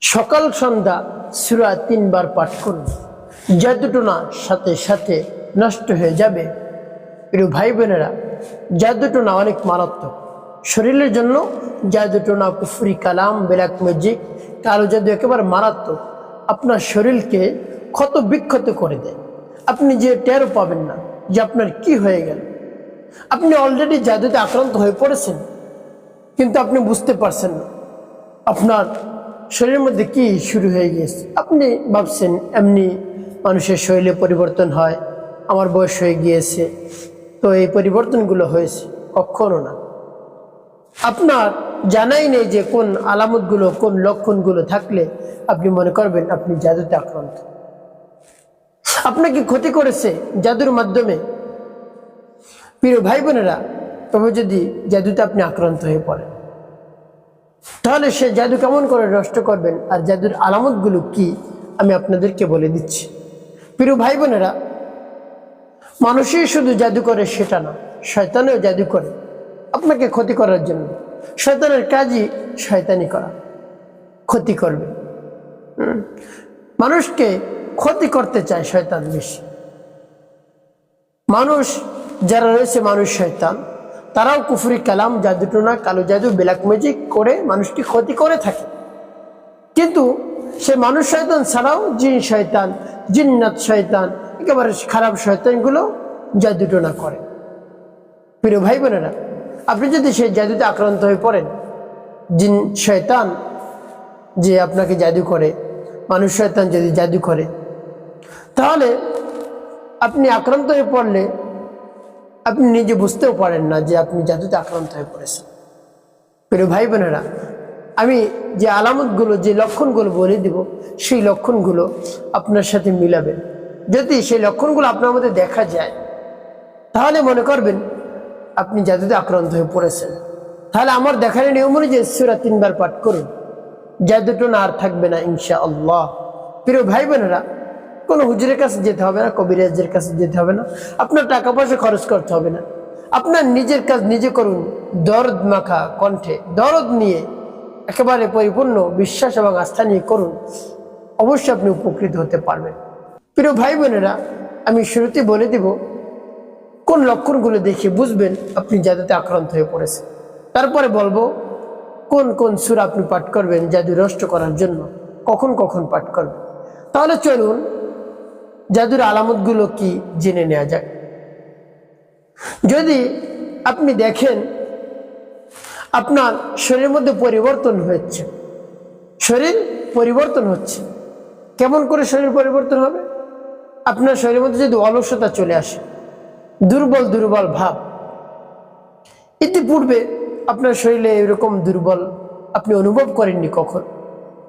সকাল সন্ধ্যা সূরা 3 বার পাঠ করুন, জাদুটোনা সাথে সাথে নষ্ট হয়ে যাবে। প্রিয় ভাই বোনেরা, জাদুটোনা অনেক মারাত্মক। শরীরের জন্য জাদুটোনা, কুফরি কালাম, ব্ল্যাক ম্যাজিক, কালো জাদু একেবারে মারাত্মক। আপনার শরীরকে ক্ষত বিক্ষত করে দেয়। আপনি যে টেরও পাবেন না যে আপনার কি হয়ে গেল। আপনি অলরেডি জাদুতে আক্রান্ত হয়ে পড়েছেন, কিন্তু আপনি বুঝতে পারছেন না আপনার শরীরের মধ্যে কি শুরু হয়ে গিয়েছে। আপনি ভাবছেন এমনি মানুষের শরীরে পরিবর্তন হয়, আমার বয়স হয়ে গিয়েছে তো এই পরিবর্তনগুলো হয়েছে। কখনো না। আপনার জানাই নেই যে কোন আলামতগুলো, কোন লক্ষণগুলো থাকলে আপনি মনে করবেন আপনি জাদুতে আক্রান্ত। আপনাকে ক্ষতি করেছে জাদুর মাধ্যমে। প্রিয় ভাই বোনেরা, তবে যদি জাদুতে আপনি আক্রান্ত হয়ে পড়েন, তাহলে সে জাদু কেমন করে নষ্ট করবেন আর জাদুর আলামতগুলো কি আমি আপনাদেরকে বলে দিচ্ছি। প্রিয় ভাই বোনেরা, মানুষই শুধু জাদু করে সেটা না, শয়তানেও জাদু করে আপনাকে ক্ষতি করার জন্য। শয়তানের কাজই শয়তানি করা, ক্ষতি করবে। মানুষকে ক্ষতি করতে চায় শয়তান বেশি। মানুষ যারা রয়েছে, মানুষ শয়তান, তারাও কুফরি কালাম, জাদুটোনা, কালো জাদু, ব্ল্যাক ম্যাজিক করে মানুষকে ক্ষতি করে থাকে। কিন্তু সে মানুষ শয়তান ছাড়াও জিন শয়তান, জিন্নাত শয়তান, একেবারে খারাপ শয়তানগুলো জাদুটোনা করে। প্রিয় ভাই বোনেরা, আপনি যদি সেই জাদুতে আক্রান্ত হয়ে পড়েন, জিন শয়তান যে আপনাকে জাদু করে, মানুষ শয়তান যদি জাদু করে, তাহলে আপনি আক্রান্ত হয়ে পড়লে আপনি নিজে বুঝতেও পারেন না যে আপনি জাদুতে আক্রান্ত হয়ে পড়েছেন। প্রিয় ভাই বোনেরা, আমি যে আলামতগুলো, যে লক্ষণগুলো বলে দিব, সেই লক্ষণগুলো আপনার সাথে মিলাবেন। যদি সেই লক্ষণগুলো আপনার মধ্যে দেখা যায়, তাহলে মনে করবেন আপনি জাদুতে আক্রান্ত হয়ে পড়েছেন। তাহলে আমার দেখার নিয়ম অনুযায়ী সূরা 3 বার পাঠ করুন, জাদুটোনা আর থাকবে না ইনশাআল্লাহ। প্রিয় ভাই বোনেরা, কোনো হুজুরের কাছে যেতে হবে না, কবিরাজের কাছে যেতে হবে না, আপনার টাকা পয়সা খরচ করতে হবে না। আপনার নিজের কাজ নিজে করুন, দরদ মাখা কণ্ঠে, দরদ নিয়ে, একেবারে পরিপূর্ণ বিশ্বাস এবং আস্থা নিয়ে করুন। অবশ্যই আপনি উপকৃত হতে পারবেন। প্রিয় ভাই বোনেরা, আমি শুরুতে বলে দিব কোন লক্ষণগুলো দেখে বুঝবেন আপনি জাদুতে আক্রান্ত হয়ে পড়েছেন। তারপরে বলবো কোন কোন সূরা আপনি পাঠ করবেন জাদু নষ্ট করার জন্য, কখন কখন পাঠ করবেন। তাহলে চলুন জাদুর আলামতগুলো কি জেনে নেওয়া যাক। যদি আপনি দেখেন আপনার শরীরের মধ্যে পরিবর্তন হচ্ছে, শরীর পরিবর্তন হচ্ছে, কেমন করে শরীর পরিবর্তন হবে? আপনার শরীরের মধ্যে যদি অলসতা চলে আসে, দুর্বল দুর্বল ভাব, ইতিপূর্বে আপনার শরীরে এরকম দুর্বল আপনি অনুভব করেননি কখন,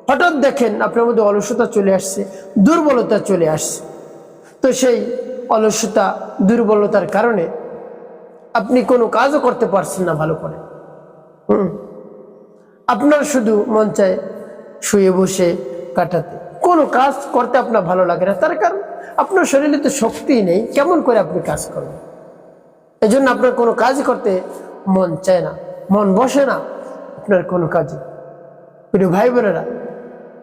হঠাৎ দেখেন আপনার মধ্যে অলসতা চলে আসছে, দুর্বলতা চলে আসছে, তো সেই অলসতা, দুর্বলতার কারণে আপনি কোনো কাজও করতে পারছেন না ভালো করে। আপনার শুধু মন চায় শুয়ে বসে কাটাতে, কোনো কাজ করতে আপনার ভালো লাগে না। তার কারণ আপনার শরীরে তো শক্তিই নেই, কেমন করে আপনি কাজ করবেন? এই জন্য আপনার কোনো কাজ করতে মন চায় না, মন বসে না আপনার কোনো কাজে। প্রিয় ভাই বোনেরা,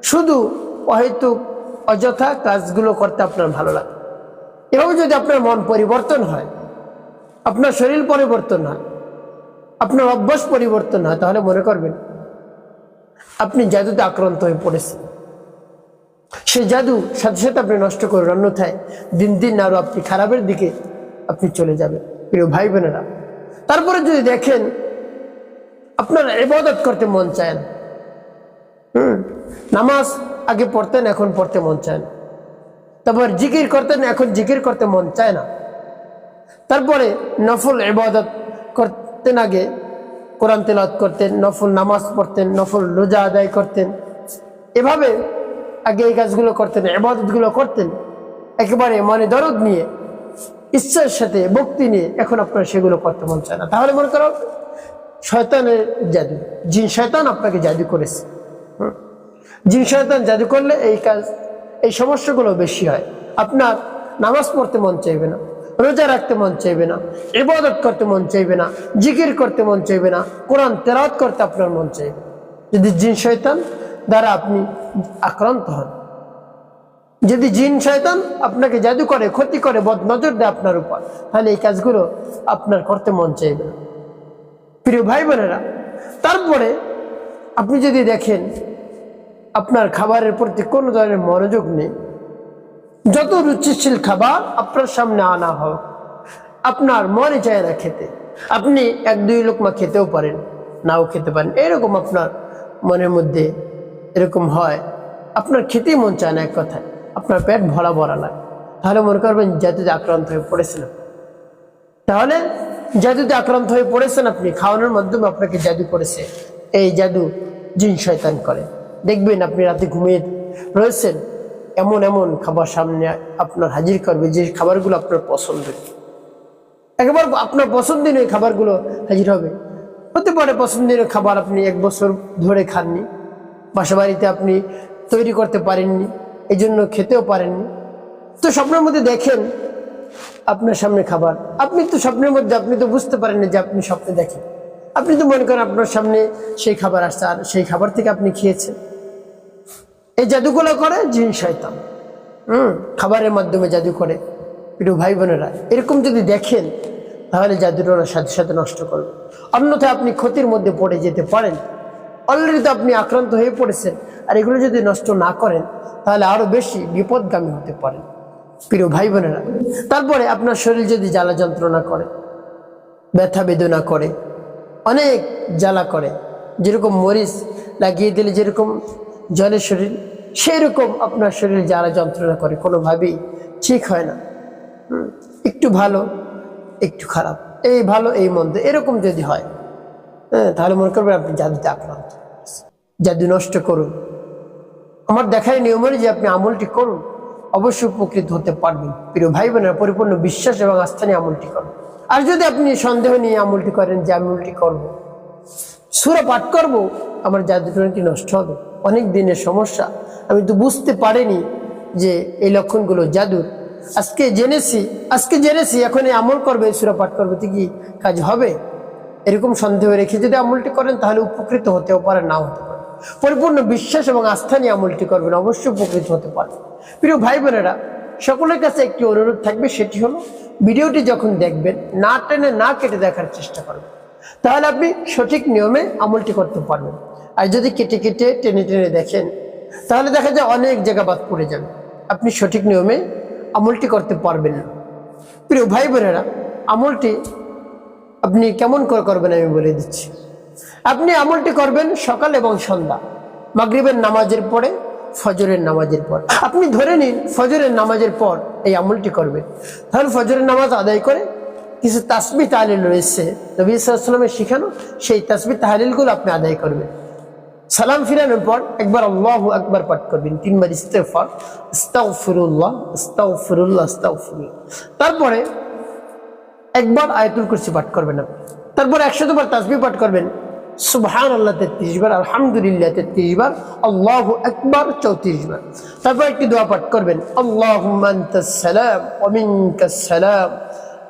শুধু হয়তো অযথা কাজগুলো করতে আপনার ভালো লাগে। এভাবে যদি আপনার মন পরিবর্তন হয়, আপনার শরীর পরিবর্তন হয়, আপনার অভ্যাস পরিবর্তন হয়, তাহলে মনে করবেন আপনি জাদুতে আক্রান্ত হয়ে পড়েছেন। সেই জাদু সাথে সাথে আপনি নষ্ট করুন, অন্যথায় দিন দিন আরো আপনি খারাপের দিকে আপনি চলে যাবেন। প্রিয় ভাই বোনেরা, তারপরে যদি দেখেন আপনার ইবাদত করতে মন চায় না, নামাজ আগে পড়তেন এখন পড়তে মন চায় না, তারপর জিকির করতেন এখন জিকির করতে মন চায় না, তারপরে নফল ইবাদত করতেন, আগে কোরআন তেলাওয়াত করতেন, নফল নামাজ পড়তেন, নফল রোজা আদায় করতেন, এভাবে আগে এই কাজগুলো করতেন, ইবাদতগুলো করতেন একেবারে মানে দরদ নিয়ে, ইচ্ছার সাথে, ভক্তি নিয়ে, এখন আপনার সেগুলো করতে মন চায় না। তাহলে মনে করো শয়তানের জাদু, জিন শয়তান আপনাকে জাদু করেছে। জিন শয়তান জাদু করলে এই কাজ, এই সমস্যাগুলো বেশি হয়। আপনার নামাজ পড়তে মন চাইবে না, রোজা রাখতে মন চাইবে না, ইবাদত করতে মন চাইবে না, জিকির করতে মন চাইবে না, কোরআন তেলাওয়াত করতে আপনার মন চাইবে, যদি জিন শয়তান দ্বারা আপনি আক্রান্ত হন। যদি জিন শয়তান আপনাকে জাদু করে, ক্ষতি করে, বদনজর দেয় আপনার উপর, তাহলে এই কাজগুলো আপনার করতে মন চাইবে না। প্রিয় ভাই বোনেরা, তারপরে আপনি যদি দেখেন আপনার খাবারের প্রতি কোনো ধরনের মনোযোগ নেই, যত রুচিশীল খাবার আপনার সামনে আনা হোক আপনার মনে চায় না খেতে, আপনি এক দুই লোকমা খেতেও পারেন, নাও খেতে পারেন, এরকম আপনার মনের মধ্যে এরকম হয়, আপনার খেতেই মন চায় না, এক কথায় আপনার পেট ভরা ভরা লাগে, তাহলে মনে করবেন জাদুতে আক্রান্ত হয়ে পড়েছেন। তাহলে জাদুতে আক্রান্ত হয়ে পড়েছেন আপনি, খাওয়ানোর মাধ্যমে আপনাকে জাদু করেছে। এই জাদু জিন শয়তান করে। দেখবেন আপনি রাতে ঘুমিয়ে রয়েছেন, এমন এমন খাবার সামনে আপনার হাজির করবে যে খাবারগুলো আপনার পছন্দের, একবার আপনার পছন্দনীয় খাবারগুলো হাজির হবে। হতে পারে পছন্দনীয় খাবার আপনি 1 বছর ধরে খাননি, বাসা বাড়িতে আপনি তৈরি করতে পারেননি, এই জন্য খেতেও পারেননি। তো স্বপ্নের মধ্যে দেখেন আপনার সামনে খাবার, আপনি তো স্বপ্নের মধ্যে আপনি তো বুঝতে পারেননি যে আপনি স্বপ্নে দেখেন, আপনি তো মনে করেন আপনার সামনে সেই খাবার আসছে আর সেই খাবার থেকে আপনি খেয়েছেন। এই জাদুগুলো করে জিন শয়তান, খাবারের মাধ্যমে জাদু করে। প্রিয় ভাই বোনেরা, এরকম যদি দেখেন তাহলে জাদুটা সাথে সাথে নষ্ট করবে, অন্যথায় আপনি ক্ষতির মধ্যে পড়ে যেতে পারেন। অলরেডি তো আপনি আক্রান্ত হয়ে পড়েছেন, আর এগুলো যদি নষ্ট না করেন তাহলে আরো বেশি বিপদগামী হতে পারেন। প্রিয় ভাই বোনেরা, তারপরে আপনার শরীর যদি জ্বালা যন্ত্রণা করে, ব্যথা বেদনা করে, অনেক জ্বালা করে, যেরকম মরিচ লাগিয়ে দিলে যেরকম জলের শরীর, সেই রকম আপনার শরীর জ্বালা যন্ত্রণা করে, কোনোভাবেই ঠিক হয় না, একটু ভালো একটু খারাপ, এই ভালো এই মন্দ, এরকম যদি হয়, তাহলে মনে করবেন আপনি জাদুতে আক্রান্ত। জাদু নষ্ট করুন, আমার দেখার নিয়ম হলো যে আপনি আমলটি করুন, অবশ্যই উপকৃত হতে পারবেন। প্রিয় ভাই বোনেরা, পরিপূর্ণ বিশ্বাস এবং আস্থা নিয়ে আমলটি করুন। আর যদি আপনি সন্দেহ নিয়ে আমলটি করেন যে আমলটি করব, সূরা পাঠ করব, আমার জাদুটনাটি নষ্ট হবে, অনেক দিনের সমস্যা, আমি তো বুঝতে পারিনি যে এই লক্ষণগুলো জাদুর, আজকে জেনেছি, এখন এই আমল করবে, সূরা পাঠ করবে, তো কি কাজ হবে? এরকম সন্দেহ রেখে যদি আমলটি করেন তাহলে উপকৃত হতেও পারে, নাও হতে পারে। পরিপূর্ণ বিশ্বাস এবং আস্থা নিয়ে আমলটি করবেন, অবশ্যই উপকৃত হতে পারবে। প্রিয় ভাই বোনেরা, সকলের কাছে একটি অনুরোধ থাকবে, সেটি হলো ভিডিওটি যখন দেখবেন না টেনে না কেটে দেখার চেষ্টা করবেন, তাহলে আপনি সঠিক নিয়মে আমলটি করতে পারবেন। আর যদি কেটে কেটে টেনে টেনে দেখেন তাহলে দেখা যায় অনেক জায়গা বাদ পড়ে যাবে, আপনি সঠিক নিয়মে আমলটি করতে পারবেন না। প্রিয় ভাই বোনেরা, আমলটি আপনি কেমন করে করবেন আমি বলে দিচ্ছি। আপনি আমলটি করবেন সকাল এবং সন্ধ্যা, মাগরিবের নামাজের পরে, ফজরের নামাজের পর। আপনি ধরে নিন ফজরের নামাজের পর এই আমলটি করবেন, তাহলে ফজরের নামাজ আদায় করে কিছু তাসবিহ তাহলিল রয়েছে নবী সাল্লাল্লাহু আলাইহি ওয়াসাল্লামের শেখানো, সেই তাসবিহ তাহলিলগুলো আপনি আদায় করবেন। সালাম ফিরানোর পর একবার আল্লাহু আকবার পাঠ করবেন, 3 বার ইস্তিগফার, আস্তাগফিরুল্লাহ আস্তাগফিরুল্লাহ আস্তাগফিরুল্লাহ, তারপরে একবার আয়াতুল কুরসি পাঠ করবেন আপনি, তারপর 100 বার তাসবিহ পাঠ করবেন, সুবহানাল্লাহ 33 বার, আলহামদুলিল্লাহ 33 বার, আল্লাহু আকবার 34 বার। তারপর একটি দোয়া পাঠ করবেন, আল্লাহুম্মা আনতাস সালাম ওয়া মিনকাস সালাম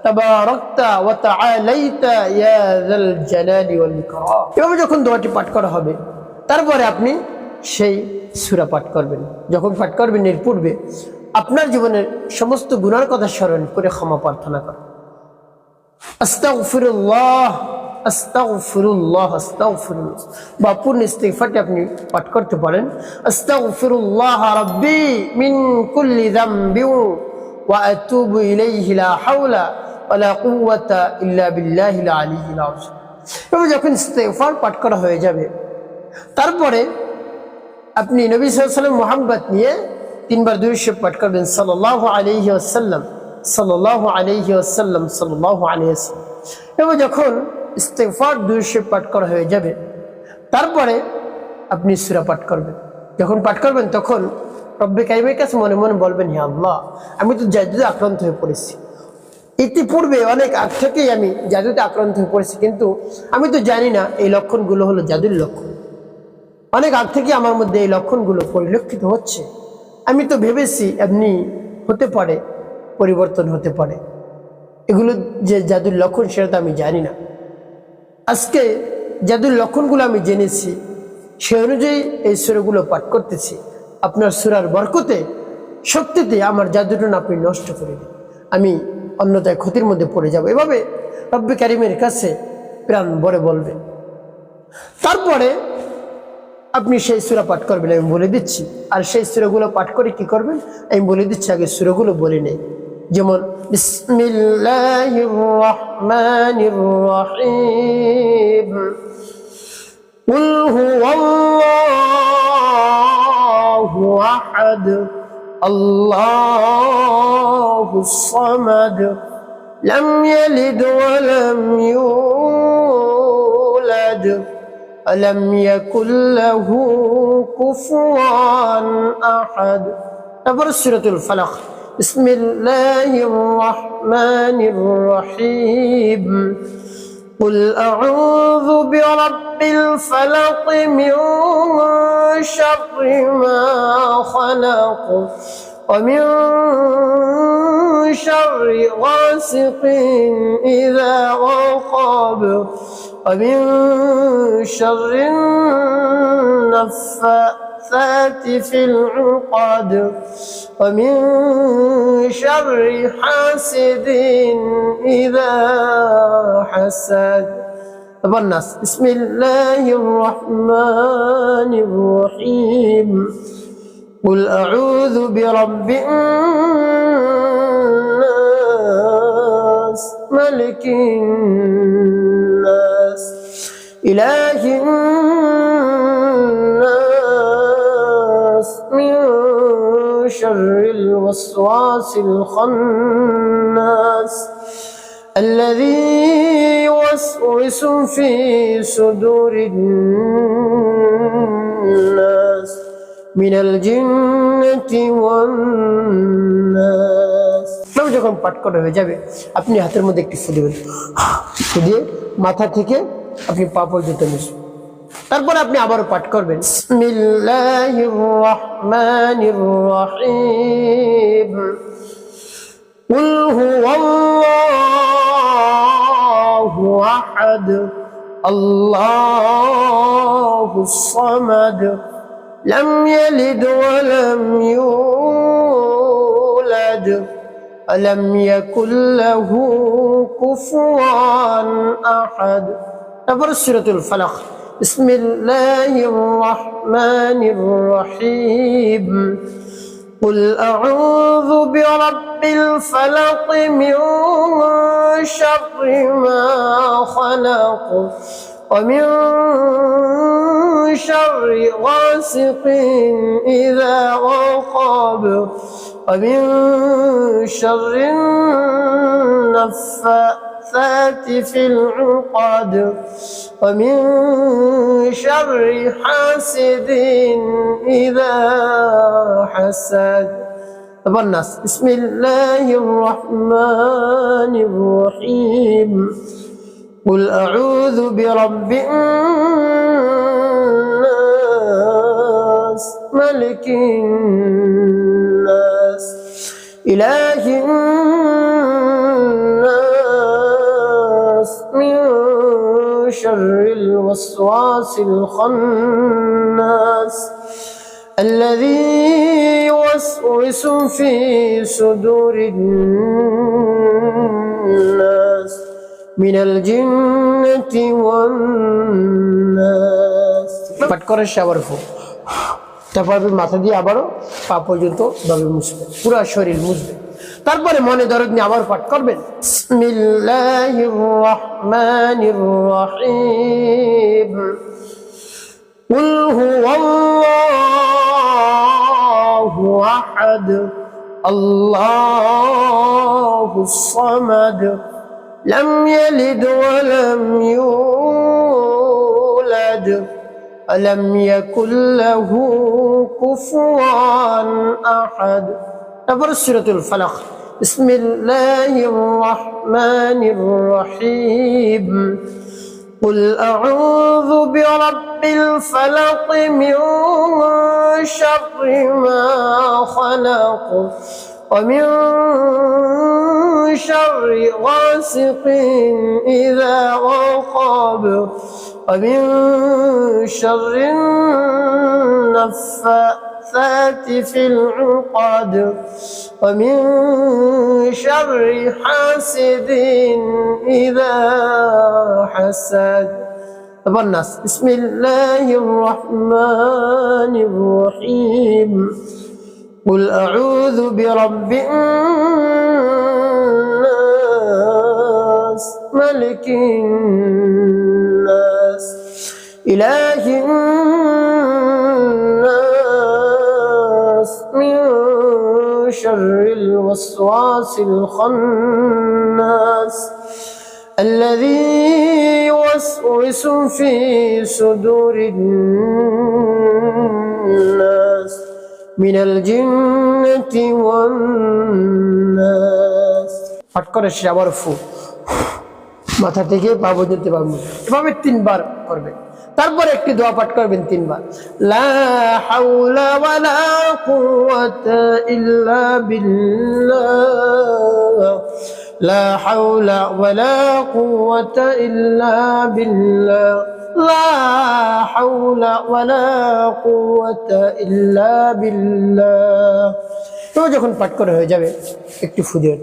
তাবারাকতা ওয়া তাআলাইতা ইয়া যাল জালালি ওয়াল ইকরাম। এভাবে যখন দোয়াটি পাঠ করা হবে তারপরে আপনি সেই সূরা পাঠ করবেন। যখন পাঠ করবেন এর পূর্বে আপনার জীবনের সমস্ত গুনার কথা স্মরণ করে ক্ষমা প্রার্থনা করেন, আস্তাগফিরুল্লাহ আস্তাগফিরুল্লাহ আস্তাগফিরুল্লাহ, বা পূর্ণ ইস্তিগফারটি আপনি পাঠ করতে পারেন, আস্তাগফিরুল্লাহ রাব্বি মিন কুল্লি যামবি ওয়া আতুবু ইলাইহি লা হাওলা ওয়া লা কুওয়াতা ইল্লা বিল্লাহিল আলিয়্যিল আযীম। এবং যখন ইস্তিগফার পাঠ করা হয়ে যাবে তারপরে আপনি নবী সাল্লাল্লাহু আলাইহি ওয়াসাল্লাম মুহাব্বত নিয়ে 3 বার দুরূদ শরীফ পাঠ করবেন, সাল্লাল্লাহু আলাইহি ওয়াসাল্লাম সাল্লাল্লাহু আলাইহি ওয়াসাল্লাম সাল্লাল্লাহু আলাইহি ওয়াসাল্লাম। এবং যখন ইস্তিগফার দুরূদ শরীফ পাঠ করা হয়ে যাবে তারপরে আপনি সূরা পাঠ করবেন। যখন পাঠ করবেন তখন রব্বে কারীমের কাছে মনে মনে বলবেন, হে আল্লাহ, আমি তো জাদুতে আক্রান্ত হয়ে পড়েছি, ইতিপূর্বে অনেক আগ থেকেই আমি জাদুতে আক্রান্ত হয়ে পড়েছি, কিন্তু আমি তো জানি না এই লক্ষণগুলো হলো জাদুর লক্ষণ, অনেক আগ থেকে আমার মধ্যে এই লক্ষণগুলো পরিলক্ষিত হচ্ছে, আমি তো ভেবেছি এমনি হতে পারে, পরিবর্তন হতে পারে, এগুলো যে জাদুর লক্ষণ সেটা তো আমি জানি না। আজকে জাদুর লক্ষণগুলো আমি জেনেছি, সে অনুযায়ী এই সূরাগুলো পাঠ করতেছি, আপনার সূরার বরকতে শক্তিতে আমার জাদুটনা আপনি নষ্ট করে দিন, আমি অন্যথায় ক্ষতির মধ্যে পড়ে যাব। এভাবে রব্বে কারিমের কাছে প্রাণ ভরে বলবেন। তারপরে আপনি সেই সূরা পাঠ করবেন, আমি বলে দিচ্ছি। আর সেই সূরাগুলো পাঠ করে কি করবেন আমি বলে দিচ্ছি, আগে সূরাগুলো বলে নেই। যেমন বিসমিল্লাহির রহমানির রহিম, কুল হুয়াল্লাহু আহাদ, আল্লাহুস সামাদ, লাম ইয়ালিদ ওয়া লাম ইউলাদ, ألم يكن له كفوا أحد. نبر سورة الفلق. بسم الله الرحمن الرحيم. قل أعوذ برب الفلق من شر ما خلق ومن شر غاسق إذا وقب ومن شر النفاثات في العقد ومن شر حاسد إذا حسد. الناس. بسم الله الرحمن الرحيم. قل أعوذ برب الناس ملك الناس إله الناس من شر الوسواس الخناس الذي يوسوس في صدور الناس من الجنة والناس. নাম যখন পাঠ করা হয়ে যাবে আপনি হাতের মধ্যে একটি ফু দিবেন, ফু দিয়ে মাথা থেকে আপনি পা পর্যন্ত মিশবেন। তারপর আপনি আবারও পাঠ করবেন বিসমিল্লাহির রহমানির রহিম, কুল হুয়াল্লাহু আহাদ, আল্লাহুস সামাদ, লাম ইয়ালিদ ওয়া লাম ইউলাদ, আলাম ইয়াকুল লাহু কুফুয়ান আহাদ. তারপর সূরাতুল ফালাক. বিসমিল্লাহির রহমানির রহিম, কুল আউযু বিরাব্বিল ফালাক মিন শাররি মা খালাক ومن شر غاسق إذا وقب ومن شر النفاثات في العقد ومن شر حاسد إذا حسد. الناس. بسم الله الرحمن الرحيم. قل أعوذ برب الناس ملك الناس إله الناس من شر الوسواس الخناس الذي يوسوس في صدور الناس মিনাল জিন্নাতি ওয়ান নাস. পাঠ করে আবার ফু, তারপর মাথা দিয়ে আবারও পা পর্যন্ত ভাবে মুছবেন, পুরো শরীর মুছবেন। তারপরে মনে দরদ নিয়ে আবার পাঠ করবেন বিসমিল্লাহির রহমানির রহিম, কুল হুয়াল্লাহু আহাদ, আল্লাহুস সামাদ, لم يلد ولم يولد ألم يكن له كفوا أحد. نبر سورة الفلق. بسم الله الرحمن الرحيم. قل أعوذ برب الفلق من شر ما خلق ومن شر غاسق إذا وقب ومن شر النفاثات النفاثات في العقد ومن شر حاسد إذا حسد. والناس. بسم الله الرحمن الرحيم. قل أعوذ برب الناس ملك الناس إله الناس من شر الوسواس الخناس الذي يوسوس في صدور الناس من الجنة والناس. পাঠ করে সে আবার ফু মাথা থেকে পা পর্যন্ত এভাবে 3 বার করবেন। তারপর একটি দোয়া পাঠ করবেন 3 বার। লা হাওলা ওয়ালা কুওয়াতা ইল্লা বিল্লাহ লা হাওলা ওয়ালা কুওয়াতা ইল্লা বিল্লাহ লা হাওলা ওয়ালা কুওয়াতা ইল্লা বিল্লাহ। তো যখন পাঠ করা হয়ে যাবে একটু ফু দিবেন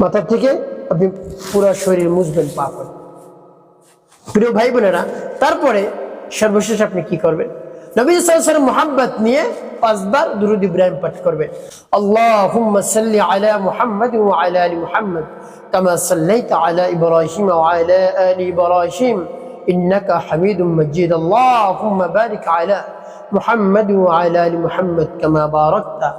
মাথা থেকে, আপনি পুরো শরীর মুছবেন পা করে। প্রিয় ভাই বোনেরা, তারপরে সর্বশেষ আপনি কি করবেন? নবী সাল্লাল্লাহু আলাইহি ওয়াসাল্লাম মুহাব্বত নিয়ে 5 বার দুরূদ ইব্রাহিম পাঠ করবেন। আল্লাহুম্মা সাল্লি আলা মুহাম্মাদ ওয়া আলা আলি মুহাম্মাদ কামা সাল্লাইতা আলা ইব্রাহিম ওয়া আলা আলি ইব্রাহিম ইন্নাকা হামিদুম মাজিদ। আল্লাহুম্মা বারিক আলা মুহাম্মাদ ওয়া আলা আলি মুহাম্মাদ কামা বারাকতা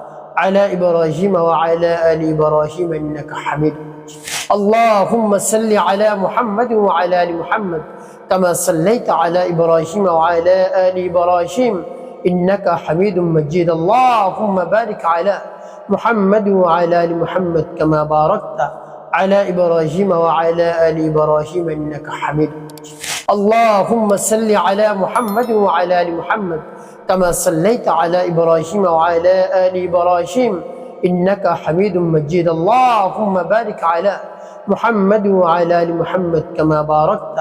على إبراهيم وعلى آل إبراهيم إنك حميد مجيد. اللهم صل على محمد وعلى آل محمد كما صليت على إبراهيم وعلى آل إبراهيم إنك حميد مجيد. اللهم بارك على محمد وعلى آل محمد كما باركت على إبراهيم وعلى آل إبراهيم إنك حميد مجيد. اللهم صل على محمد وعلى آل محمد كما صليت على إبراهيم وعلى آل إبراهيم إنك حميد مجيد. اللهم بارك على محمد وعلى آل محمد كما باركت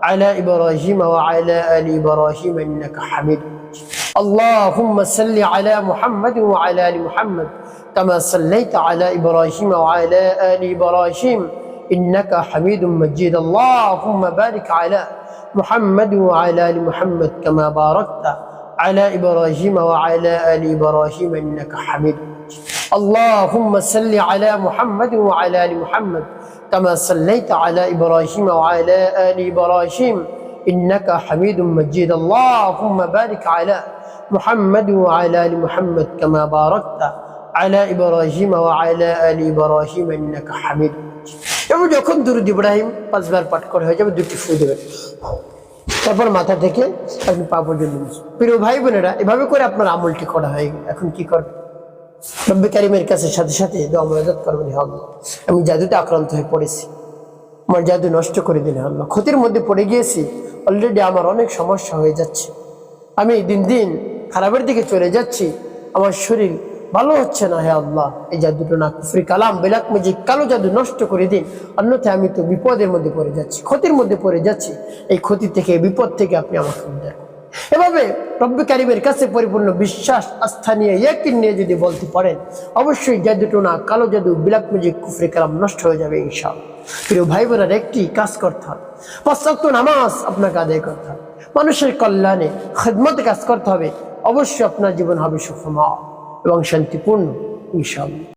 على إبراهيم وعلى آل إبراهيم إنك حميد مجيد. اللهم صل على محمد وعلى آل محمد كما صليت على إبراهيم وعلى آل إبراهيم إنك حميد مجيد. اللهم بارك على محمد وعلى آل محمد كما باركت على إبراهيم وعلى آل إبراهيم إنك حميد مجيد. اللهم صل على محمد وعلى آل محمد كما صليت على إبراهيم وعلى آل إبراهيم إنك حميد مجيد. اللهم بارك على محمد وعلى آل محمد كما باركت على إبراهيم وعلى آل إبراهيم إنك حميد مجيد. এবং যখন দুরূদ ইব্রাহিম 5 বার পাঠ করা হয়ে যাবে, 2টি ফু দেবেন। তারপর মাথা থেকে আপনি পা পর্যন্ত মুছবেন। প্রিয় ভাই বোনেরা, এভাবে করে আপনার আমলটি করা হয়ে গেল। এখন কি করবেন? রব্বে কারিমের কাছে সাথে সাথে দোয়া মোনাজাত করবেন। হে আল্লাহ, আমি জাদুতে আক্রান্ত হয়ে পড়েছি, আমার জাদু নষ্ট করে দিন। হে আল্লাহ, ক্ষতির মধ্যে পড়ে গিয়েছি, অলরেডি আমার অনেক সমস্যা হয়ে যাচ্ছে, আমি দিন দিন খারাপের দিকে চলে যাচ্ছি, আমার শরীর ভালো হচ্ছে না। হে আল্লাহ, এই জাদুটা না কুফরি কালাম বিলাক ম্যাজিক কালো জাদু নষ্ট করে দিন, অন্যথায় আমি তো বিপদের মধ্যে পড়ে যাচ্ছি, ক্ষতির মধ্যে পড়ে যাচ্ছি। এই ক্ষতি থেকে, বিপদ থেকে আপনি আমাকে উদ্ধার করুন। এভাবে রব্বে কারিমের কাছে পরিপূর্ণ বিশ্বাস, আস্থা নিয়ে, ইয়াকিন নিয়ে যদি বলতে পারেন, অবশ্যই জাদুটো না কালো জাদু বিলাক ম্যাজিক কুফরি কালাম নষ্ট হয়ে যাবে ইনশাআল্লাহ। প্রিয় ভাই বোনেরা, একটি কাজ করতে হবে, 5 ওয়াক্ত নামাজ আপনাকে আদায় করতে হবে, মানুষের কল্যাণে খিদমতে কাজ করতে হবে। অবশ্যই আপনার জীবন হবে সুখময় এবং শান্তিপূর্ণ ইনশাআল্লাহ।